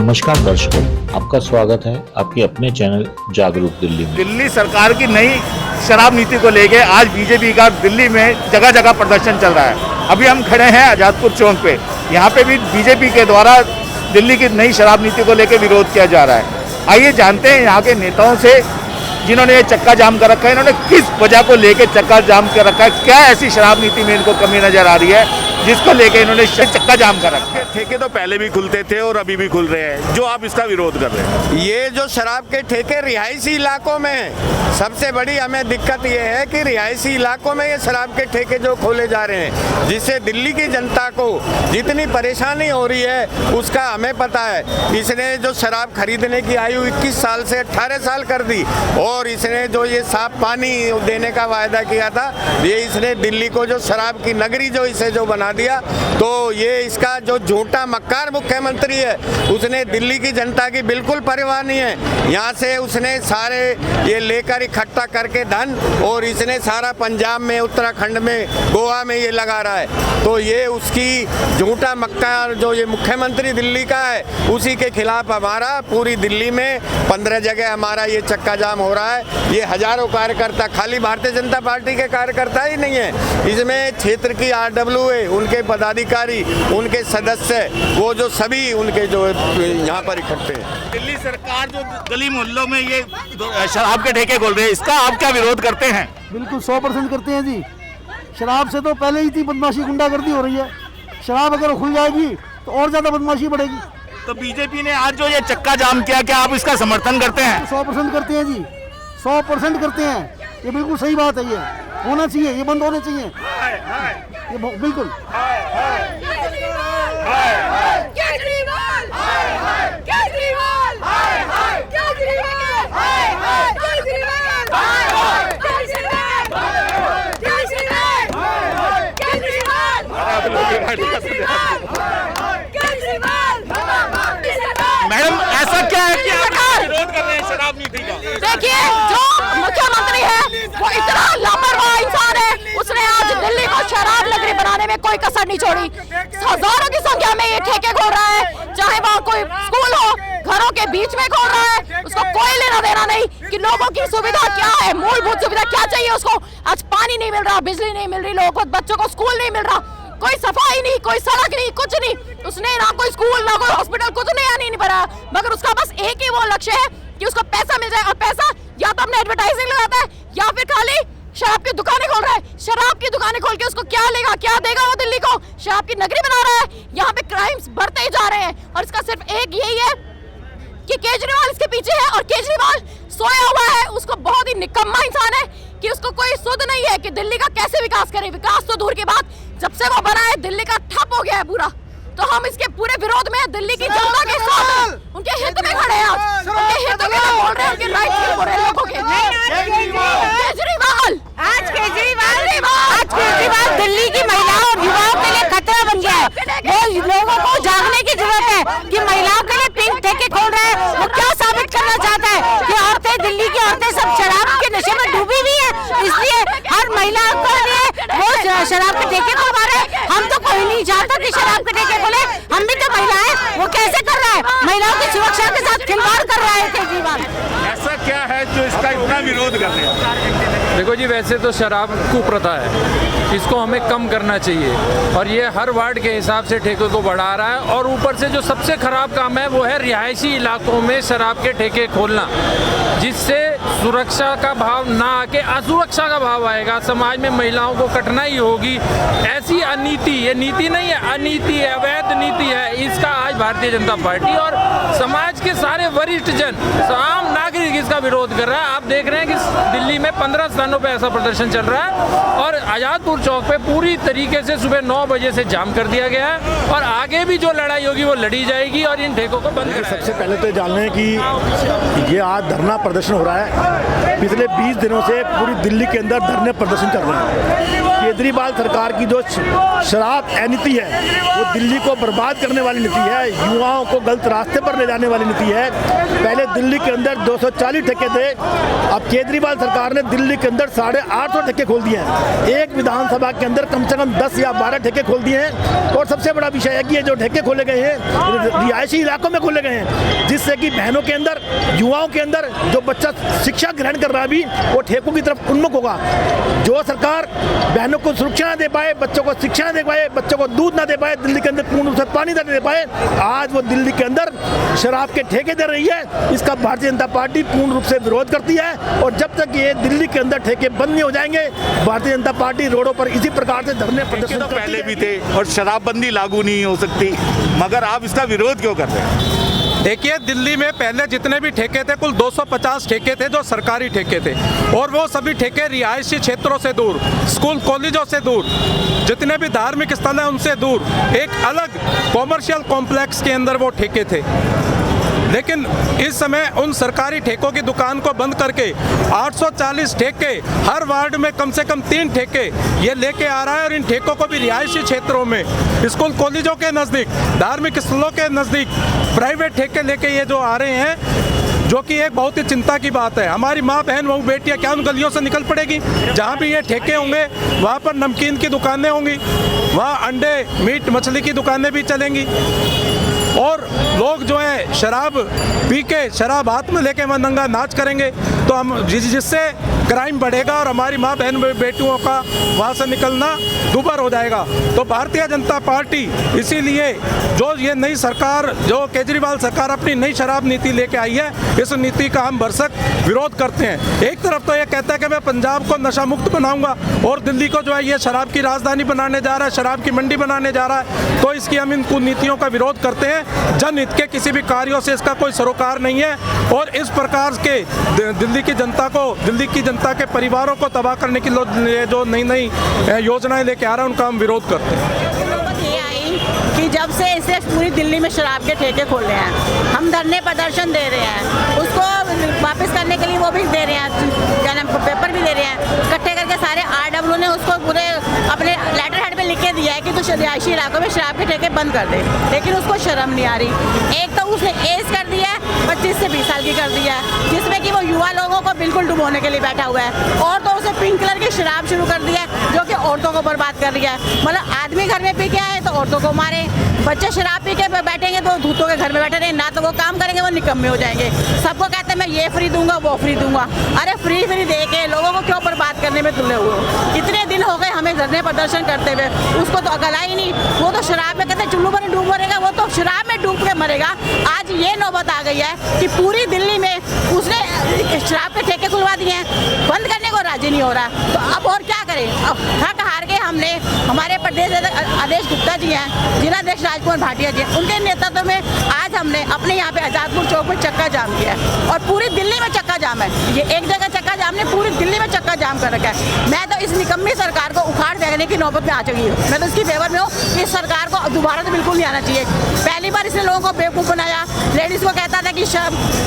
नमस्कार दर्शकों, आपका स्वागत है आपके अपने चैनल जागरूक दिल्ली में। दिल्ली सरकार की नई शराब नीति को लेके आज बीजेपी का दिल्ली में जगह जगह प्रदर्शन चल रहा है। अभी हम खड़े हैं आजादपुर चौक पे। यहाँ पे भी बीजेपी के द्वारा दिल्ली की नई शराब नीति को लेकर विरोध किया जा रहा है। आइए जानते हैं यहाँ के नेताओं से जिन्होंने ये चक्का जाम कर रखा है, इन्होंने किस वजह को लेकर चक्का जाम कर रखा है, क्या ऐसी शराब नीति में इनको कमी नजर आ रही है जिसको लेके इन्होंने चक्का जाम कर रखा है। ठेके तो पहले भी खुलते थे और अभी भी खुल रहे हैं, जो आप इसका विरोध कर रहे हैं। ये जो शराब के ठेके रिहायशी इलाकों में हैं, सबसे बड़ी हमें दिक्कत ये है कि रिहायशी इलाकों में ये शराब के ठेके जो खोले जा रहे हैं, जिससे दिल्ली की जनता को जितनी परेशानी हो रही है उसका हमें पता है। इसने जो शराब खरीदने की आयु 21 साल से 18 साल कर दी और इसने जो ये साफ पानी देने का वायदा किया था, ये इसने दिल्ली को जो शराब की नगरी जो इसे जो बना दिया। तो ये इसका जो झूठा मक्कार मुख्यमंत्री है, उसने दिल्ली की जनता की बिल्कुल परवाह नहीं है। यहाँ से उसने सारे ये लेकर इकट्ठा करके धन और इसने सारा पंजाब में, उत्तराखंड में, गोवा में ये लगा रहा है। तो ये उसकी झूठा मक्कार जो ये मुख्यमंत्री दिल्ली का है, उसी के खिलाफ हमारा पूरी दिल्ली में 15 जगह हमारा ये चक्का जाम हो रहा है। ये हजारों कार्यकर्ता, खाली भारतीय जनता पार्टी के कार्यकर्ता ही नहीं है, इसमें क्षेत्र की RWA, उनके पदाधिकारी, उनके सदस्य, वो जो सभी उनके जो यहाँ पर इकट्ठे हैं। दिल्ली सरकार जो गली मोहल्लों में ये शराब के ठेके खोल रहे हैं, इसका आप क्या विरोध करते हैं? बिल्कुल 100% करते हैं जी। शराब से तो पहले ही इतनी बदमाशी, गुंडागर्दी हो रही है। शराब अगर खुल जाएगी तो और ज्यादा बदमाशी बढ़ेगी। तो बीजेपी ने आज जो ये चक्का जाम किया, क्या आप इसका समर्थन करते हैं? 100% करते हैं जी, 100% करते हैं। ये बिल्कुल सही बात है, ये होना चाहिए, ये बंद होने चाहिए, ये बिल्कुल। मैडम, ऐसा क्या है कि आप विरोध कर रहे हैं शराब नीति का? देखिए, जो मुख्यमंत्री है वो इतना लापरवाह इंसान है, उसने आज दिल्ली को शराब नगरी बनाने में कोई कसर नहीं छोड़ी। हजारों की संख्या में ये ठेके खोल रहा है, चाहे वहाँ कोई स्कूल हो, घरों के बीच में खोल रहा है। उसको कोई लेना देना नहीं कि लोगों की सुविधा क्या है, मूलभूत सुविधा क्या चाहिए उसको। आज पानी नहीं मिल रहा, बिजली नहीं मिल रही, लोगों को, बच्चों को स्कूल नहीं मिल रहा, कोई सफाई नहीं, कोई सड़क नहीं, कुछ नहीं। उसने ना कोई स्कूल, ना कोई हॉस्पिटल, कुछ नया नहीं बना, मगर उसका बस एक ही वो लक्ष्य है कि उसको पैसा मिल जाए। और पैसा या तो अपने एडवर्टाइजिंग लगाता है या फिर खाली शराब की दुकानें खोल रहा है। शराब की दुकानें खोल के उसको क्या लेगा, क्या देगा वो दिल्ली को? शराब की नगरी बना रहा है। यहाँ पे क्राइम्स बढ़ते ही जा रहे हैं और इसका सिर्फ एक यही है कि केजरीवाल इसके पीछे है। और केजरीवाल सोया हुआ है, उसको बहुत ही निकम्मा इंसान है कि उसको कोई सुध नहीं है कि दिल्ली का कैसे विकास करे। विकास तो दूर की बात, जब से वो बना है दिल्ली का ठप हो गया है पूरा। तो हम इसके पूरे विरोध में दिल्ली की जनता के साथ, उनके हित में खड़े हैं। आज उनके हित में बोल रहे हैं, उनके राइट के बोल रहे हैं लोगों के। केजरीवाल दिल्ली की महिलाओं और युवाओं के लिए खतरा बन गया है। वो लोगों को जागने की जरूरत है कि महिलाओं के लिए पिंक ठेके खोल रहे हैं। वो क्या साबित करना चाहता है कि औरतें, दिल्ली की औरतें सब शराब के नशे में डूबी हुई है, इसलिए हर महिला को वो शराब के ठेके खुलवा रहे हैं। हम तो कोई नहीं चाहता कि शराब के ठेके खोले, हम भी तो महिलाएं। वो कैसे कर रहा है? महिलाओं की सुरक्षा के साथ खिलवाड़ कर रहा है केजरीवाल। ऐसा क्या है जो इसका इतना विरोध कर रहे हैं? देखो जी, वैसे तो शराब कुप्रथा है, इसको हमें कम करना चाहिए और ये हर वार्ड के हिसाब से ठेके को बढ़ा रहा है। और ऊपर से जो सबसे खराब काम है वो है रिहायशी इलाकों में शराब के ठेके खोलना, जिससे सुरक्षा का भाव ना आके असुरक्षा का भाव आएगा। समाज में महिलाओं को कठिनाई होगी। ऐसी अनीति, ये नीति नहीं है, अनीति है, अवैध नीति है। इसका आज भारतीय जनता पार्टी और समाज के सारे वरिष्ठ जन, आम नागरिक इसका विरोध कर रहा है। आप देख रहे हैं कि दिल्ली में 15 स्थानों पे ऐसा प्रदर्शन चल रहा है और आजादपुर चौक पे पूरी तरीके से सुबह 9 बजे से जाम कर दिया गया है और आगे भी जो लड़ाई होगी वो लड़ी जाएगी और इन ठेकों को बंद कराया। सबसे पहले तो जान लें कि ये आज धरना प्रदर्शन हो रहा है। पिछले 20 दिनों से पूरी दिल्ली के अंदर धरने प्रदर्शन चल रहे हैं। केजरीवाल सरकार की जो शराब नीति है वो दिल्ली को बर्बाद करने वाली नीति है, युवाओं को गलत रास्ते पर ले जाने वाली नीति है। पहले दिल्ली के अंदर जो 240 ठेके थे। अब केजरीवाल सरकार ने दिल्ली के अंदर 850 ठेके खोल दिए हैं। एक विधानसभा के अंदर कम से कम 10 या 12 ठेके खोल दिए हैं। और सबसे बड़ा विषय है कि ये जो ठेके खोले गए हैं रिहायशी इलाकों में खोले गए हैं, जिससे कि बहनों के अंदर, युवाओं के अंदर जो बच्चा शिक्षा ग्रहण कर रहा है अभी, वो ठेकों की तरफ उन्मुख होगा। जो सरकार बहनों को सुरक्षा ना दे पाए, बच्चों को शिक्षा ना दे पाए, बच्चों को दूध ना दे पाए, दिल्ली के अंदर पूर्ण रूप से पानी ना दे पाए, आज वो दिल्ली के अंदर शराब के ठेके दे रही है। इसका भारतीय जनता पार्टी पूर्ण रूप से विरोध करती है। और जब तक ये दिल्ली के अंदर ठेके बंद नहीं हो जाएंगे, भारतीय जनता पार्टी रोडों पर इसी प्रकार से धरने प्रदर्शन पहले भी थे और शराबबंदी लागू नहीं हो सकती, मगर आप इसका विरोध क्यों कर रहे हैं? देखिए, दिल्ली में पहले जितने भी ठेके थे कुल 250 ठेके थे जो सरकारी ठेके थे, और वो सभी ठेके रिहायशी क्षेत्रों से दूर, स्कूल कॉलेजों से दूर, जितने भी धार्मिक स्थल हैं उनसे दूर, एक अलग कॉमर्शियल कॉम्प्लेक्स के अंदर वो ठेके थे। लेकिन इस समय उन सरकारी ठेकों की दुकान को बंद करके 840 ठेके, हर वार्ड में कम से कम 3 ठेके ये लेके आ रहा है। और इन ठेकों को भी रिहायशी क्षेत्रों में, स्कूल कॉलेजों के नज़दीक, धार्मिक स्थलों के नज़दीक प्राइवेट ठेके लेके ये जो आ रहे हैं, जो कि एक बहुत ही चिंता की बात है। हमारी माँ बहन बहू बेटियाँ क्या उन गलियों से निकल पड़ेगी? जहाँ भी ये ठेके होंगे वहाँ पर नमकीन की दुकानें होंगी, वहाँ अंडे, मीट, मछली की दुकानें भी चलेंगी, और लोग जो है शराब पी के, शराब हाथ में लेके नंगा नाच करेंगे, तो हम जिससे क्राइम बढ़ेगा और हमारी माँ बहन बेटियों का वहाँ से निकलना दुभर हो जाएगा। तो भारतीय जनता पार्टी इसीलिए जो ये नई सरकार, जो केजरीवाल सरकार अपनी नई शराब नीति लेके आई है, इस नीति का हम भरसक विरोध करते हैं। एक तरफ तो ये कहता है कि मैं पंजाब को नशा मुक्त बनाऊंगा, और दिल्ली को जो है ये शराब की राजधानी बनाने जा रहा है, शराब की मंडी बनाने जा रहा है, तो इसकी हम इन नीतियों का विरोध करते हैं। जनहित के किसी भी कार्यों से इसका कोई सरोकार नहीं है, और इस प्रकार के दिल्ली की जनता को, दिल्ली की जनता के परिवारों को तबाह करने की जो नई नई योजनाएं लेके आ रहा है, उनका हम विरोध करते हैं। कि जब से इसे पूरी दिल्ली में शराब के ठेके खोले हैं, हम धरने प्रदर्शन दे रहे हैं, उसको वापस करने के लिए वो भी दे रहे हैं, क्या नाम, पेपर भी दे रहे हैं, इकट्ठे करके सारे RW ने उसको पूरे अपने लेटर हेड में लिख के दिया है कि तो रिहायशी इलाकों में शराब के ठेके बंद कर दे, लेकिन उसको शर्म नहीं आ रही। एक तो उसने एज कर दिया है, 25 से 20 साल की कर दिया है, जिसमें कि वो युवा लोगों को बिल्कुल डुबोने के लिए बैठा हुआ है, और तो उसे पिंक कलर की शराब शुरू कर दिया है, जो कि औरतों को बर्बाद कर रही है। मतलब आदमी घर में पी के आए तो औरतों को मारे, बच्चे शराब पी के बैठेंगे तो धूतों के घर में बैठे रहे, ना तो वो काम करेंगे, वो निकम्मे हो जाएंगे। सबको कहते हैं मैं ये फ्री दूंगा, वो फ्री दूंगा। अरे फ्री दे के लोगों को क्यों बर्बाद करने में तुले हुए हो? इतने दिन हो गए हमें धरने प्रदर्शन करते हुए, उसको तो अकल ही नहीं। वो तो शराब में कहते चुल्लू पर डूब मरेगा, वो तो शराब में डूब के मरेगा। आज ये नौबत आ गई है कि पूरी दिल्ली में उसने शराब के ठेके खुलवा दिए हैं, बंद करने को राजी नहीं हो रहा। तो अब और क्या करें? अब थक हार के हमने, हमारे प्रदेश आदेश गुप्ता जी हैं, जिलाध्यक्ष राजकुमार भाटिया जी, उनके नेतृत्व में आज हमने अपने यहाँ पे आजादपुर चौक में चक्का जाम किया है, और पूरी दिल्ली में चक्का जाम है। ये एक जगह चक्का जाम ने पूरी दिल्ली में चक्का जाम कर रखा है। मैं तो इस निकम्मी सरकार को उखाड़ फेंकने की नौबत में आ चुकी हूँ। मैं तो इसकी फेवर में हूँ कि इस सरकार को दोबारा तो बिल्कुल नहीं आना चाहिए। पहली बार इसने लोगों को बेवकूफ़ बनाया, लेडीज़ को कहता था कि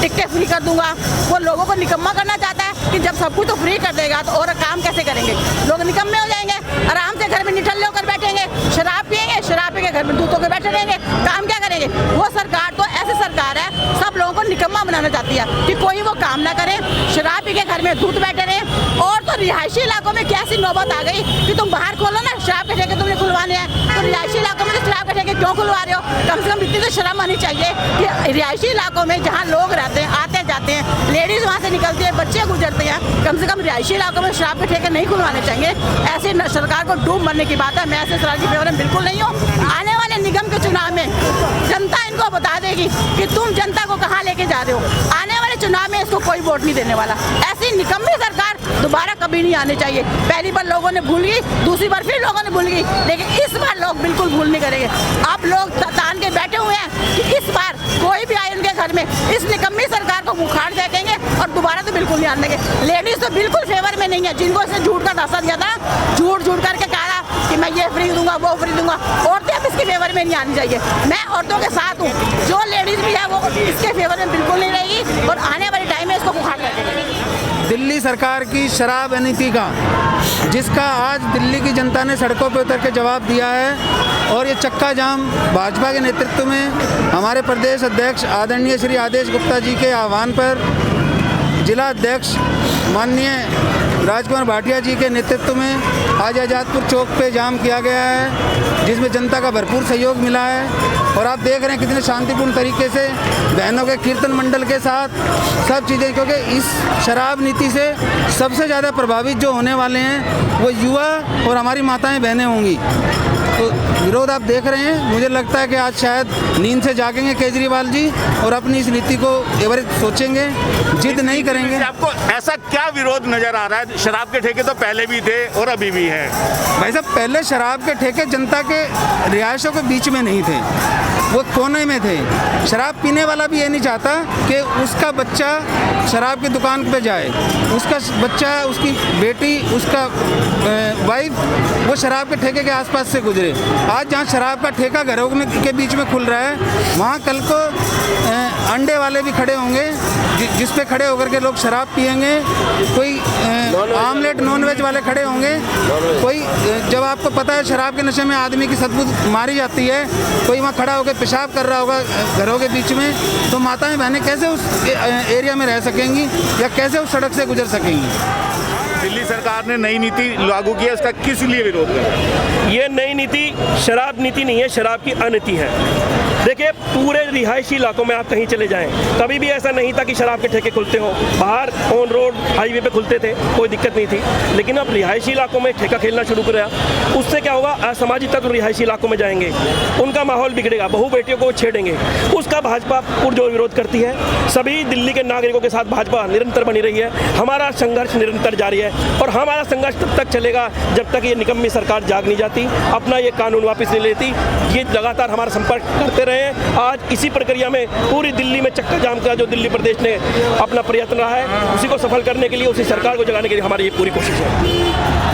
टिकटें फ्री कर दूंगा, वो लोगों को निकम्मा करना चाहता है कि जब सब कुछ तो फ्री कर देगा तो और काम कैसे करेंगे? लोग निकम्मे हो जाएंगे, आराम से घर में निठल्ले होकर बैठेंगे, शराब पिएंगे, शराब पी के घर में दूध होकर बैठे रहेंगे, काम क्या करेंगे? वो सरकार तो ऐसी सरकार है, सब लोगों को निकम्मा बनाना चाहती है कि कोई वो काम ना करे, शराब पी के घर में दूध बैठे रहे। और तो रिहायशी इलाकों में कैसी नौबत आ गई कि तुम बाहर खोलो ना, शराब के ठेके तुमने खुलवाने हैं, तो रिहायशी इलाकों में तो शराब के ठेके क्यों खुलवा रहे हो? कम से कम इतनी तो शर्म आनी चाहिए कि रिहायशी इलाकों में जहाँ लोग रहते हैं, आते जाते हैं, लेडीज़ वहाँ से निकलती है, बच्चे गुजरते हैं, कम से कम रिहायशी इलाकों में शराब के ठेके नहीं खुलवाने चाहिए। ऐसे सरकार को डूब मरने की बात है। मैं ऐसे सरकार की फेवर में बिल्कुल नहीं हूँ। आने वाले निगम के चुनाव में जनता इनको बता देगी कि तुम जनता को कहाँ लेके जा रहे हो। आने वाले चुनाव में इसको कोई वोट नहीं देने वाला। ऐसी निकम्मी सरकार दोबारा कभी नहीं आनी चाहिए। पहली बार लोगों ने भूल गई, दूसरी बार फिर लोगों ने भूल गई, लेकिन इस बार लोग बिल्कुल भूल नहीं करेंगे। आप लोग तान के बैठे हुए हैं कि इस बार कोई भी आए उनके घर में इस निकम्मी सरकार को उखाड़ फेंकेंगे और दोबारा तो बिल्कुल नहीं आने देंगे। लेडीज तो बिल्कुल फेवर में नहीं है, जिनको इसने झूठ का दासा दिया था, झूठ करके कहा कि मैं ये फ्री दूंगा, वो फ्री दूंगा, औरतें अब इसके फेवर में नहीं आनी चाहिए। मैं औरतों के साथ हूँ, जो लेडीज भी है वो इसके फेवर में बिल्कुल नहीं रहेगी और आने वाले टाइम में इसको उखाड़ फेंकेंगे। दिल्ली सरकार की शराब नीति का, जिसका आज दिल्ली की जनता ने सड़कों पर उतर के जवाब दिया है, और ये चक्का जाम भाजपा के नेतृत्व में हमारे प्रदेश अध्यक्ष आदरणीय श्री आदेश गुप्ता जी के आह्वान पर जिला अध्यक्ष माननीय राजकुमार भाटिया जी के नेतृत्व में आज आज़ादपुर चौक पे जाम किया गया है, जिसमें जनता का भरपूर सहयोग मिला है। और आप देख रहे हैं कितने शांतिपूर्ण तरीके से बहनों के कीर्तन मंडल के साथ सब चीज़ें, क्योंकि इस शराब नीति से सबसे ज़्यादा प्रभावित जो होने वाले हैं वो युवा और हमारी माताएं बहनें होंगी। तो विरोध आप देख रहे हैं। मुझे लगता है कि आज शायद नींद से जागेंगे केजरीवाल जी और अपनी इस नीति को एक बार सोचेंगे, जिद नहीं करेंगे। आपको ऐसा क्या विरोध नजर आ रहा है? शराब के ठेके तो पहले भी थे और अभी भी है। भाई साहब, पहले शराब के ठेके जनता के रिहायशों के बीच में नहीं थे, वो कोने में थे। शराब पीने वाला भी ये नहीं चाहता कि उसका बच्चा शराब की दुकान पे जाए, उसका बच्चा, उसकी बेटी, उसका वाइफ वो शराब के ठेके के आसपास से गुजरे। आज जहाँ शराब का ठेका घरों के बीच में खुल रहा है, वहाँ कल को अंडे वाले भी खड़े होंगे, जिस पे खड़े होकर के लोग शराब पिएंगे। कोई आमलेट नॉनवेज वाले खड़े होंगे। कोई, जब आपको पता है शराब के नशे में आदमी की सद्बुद मारी जाती है, कोई वहाँ खड़ा होकर पेशाब कर रहा होगा घरों के बीच में, तो माताएं बहनें कैसे उस एरिया में रह सकेंगी या कैसे उस सड़क से गुजर सकेंगी? दिल्ली सरकार ने नई नीति लागू की है, इसका किस लिए विरोध कर रहे हैं? ये नई नीति शराब नीति नहीं है, शराब की अनीति है। देखिए, पूरे रिहायशी इलाकों में आप कहीं चले जाएं, कभी भी ऐसा नहीं था कि शराब के ठेके खुलते हो। बाहर ऑन रोड हाईवे पे खुलते थे, कोई दिक्कत नहीं थी। लेकिन अब रिहायशी इलाकों में ठेका खेलना शुरू कर रहा, उससे क्या होगा? असामाजिक तत्व रिहायशी इलाकों में जाएंगे, उनका माहौल बिगड़ेगा, बहू बेटियों को छेड़ेंगे। उसका भाजपा पुरजोर विरोध करती है। सभी दिल्ली के नागरिकों के साथ भाजपा निरंतर बनी रही है। हमारा संघर्ष निरंतर जारी है और हमारा संघर्ष तब तक चलेगा जब तक ये निकम्मी सरकार जाग नहीं जाती, अपना ये कानून वापस नहीं लेती। ये लगातार हमारा संपर्क करते रहे। आज इसी प्रक्रिया में पूरी दिल्ली में चक्का जाम का जो दिल्ली प्रदेश ने अपना प्रयत्न रहा है, उसी को सफल करने के लिए, उसी सरकार को जगाने के लिए हमारी ये पूरी कोशिश है।